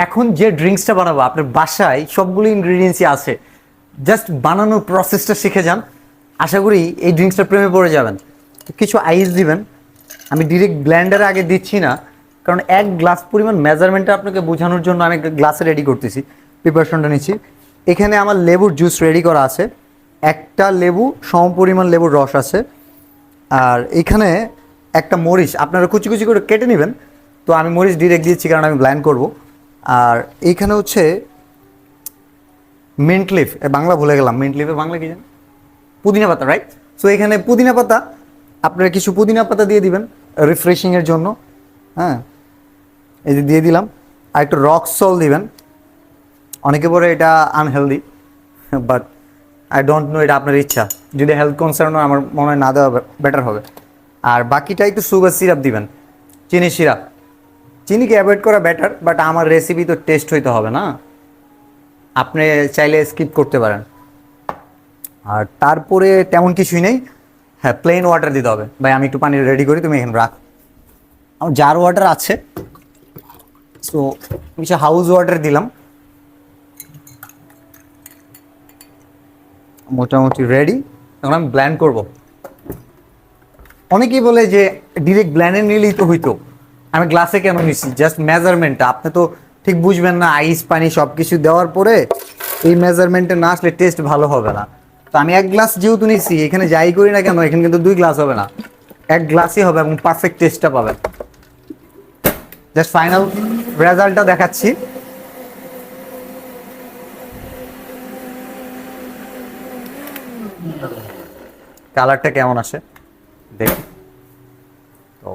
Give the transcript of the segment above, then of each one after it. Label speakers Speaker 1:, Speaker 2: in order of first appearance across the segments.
Speaker 1: এখন যে ড্রিঙ্কসটা বানাবো আপনার বাসায় সবগুলো ইনগ্রিডিয়েন্টসই আছে, জাস্ট বানানোর প্রসেসটা শিখে যান, আশা করি এই ড্রিঙ্কসটা প্রেমে পড়ে যাবেন। কিছু আইস দিবেন, আমি ডিরেক্ট ব্লেন্ডারে আগে দিচ্ছি না, কারণ 1 গ্লাস পরিমাণ মেজারমেন্টটা আপনাকে বোঝানোর জন্য আমি একটা গ্লাসে রেডি করতেছি, প্রিপারেশনটা নিচ্ছি। এখানে আমার লেবুর জুস রেডি করা আছে, একটা লেবু সমপরিমাণ লেবুর রস আছে। আর এখানে একটা মরিচ আপনারা কুচি কুচি করে কেটে নেবেন, তো আমি মরিচ ডিরেক্ট দিচ্ছি কারণ আমি ব্লেন্ড করব। আর এইখানে হচ্ছে মিন্ট লিফ, বাংলা ভুলে গেলাম, মিন্ট লিফের বাংলা কি জানেন? পুদিনা পাতা, রাইট? সো এখানে পুদিনা পাতা, আপনারা কিছু পুদিনা পাতা দিয়ে দিবেন রিফ্রেশিংয়ের জন্য। হ্যাঁ, এই যে দিয়ে দিলাম। আর একটু রক সল্ট দিবেন, অনেকে বলে এটা unhealthy, but I don't know, এটা আপনার ইচ্ছা। যদি হেলথ কনসার্ন হয় আমার মনে হয় না দেওয়া বেটার হবে। আর বাকিটা একটু সুগার সিরাপ দিবেন, চিনি সিরাপ। চিনিকে অ্যাভয়েড করা বেটার, বাট আমার রেসিপি তো টেস্ট হইতে হবে না, আপনি চাইলে স্কিপ করতে পারেন। আর তারপরে তেমন কিছুই নেই। হ্যাঁ, প্লেন ওয়াটার দিতে হবে। ভাই আমি একটু পানি রেডি করি, তুমি এখানে রাখ। আমার জার ওয়াটার আছে, সো কিছু হাউস ওয়াটার দিলাম। মোটামুটি রেডি, এখন আমি ব্ল্যান্ড করব। অনেকেই বলে যে ডিরেক্ট ব্ল্যান্ডে নিলেই তো হইতো, আমি গ্লাসে কেন নিচ্ছি? জাস্ট মেজারমেন্টটা আপনি তো ঠিক বুঝবেন না, আইস পানি সব কিছু দেওয়ার পরে এই মেজারমেন্টে না আসলে টেস্ট ভালো হবে না। তো আমি 1 গ্লাস যেহেতু নিচ্ছি, এখানে যাই করি না কেন এখানে কিন্তু 2 গ্লাস হবে না, 1 গ্লাসই হবে এবং পারফেক্ট টেস্টটা পাবেন। জাস্ট ফাইনাল রেজাল্টটা দেখাচ্ছি। কালারটা কেমন আসে দেখি। তো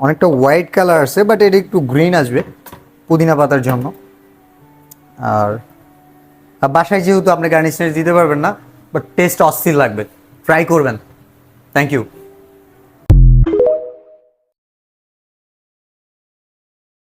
Speaker 1: অনেকটা হোয়াইট কালার আছে, বাট এটা একটু গ্রিন আসবে পুদিনা পাতার জন্য। আর বাসায় যেহেতু আপনি গার্নিশ দিতে পারবেন না, বাট টেস্ট অস্থির লাগবে, ট্রাই করবেন। Thank you.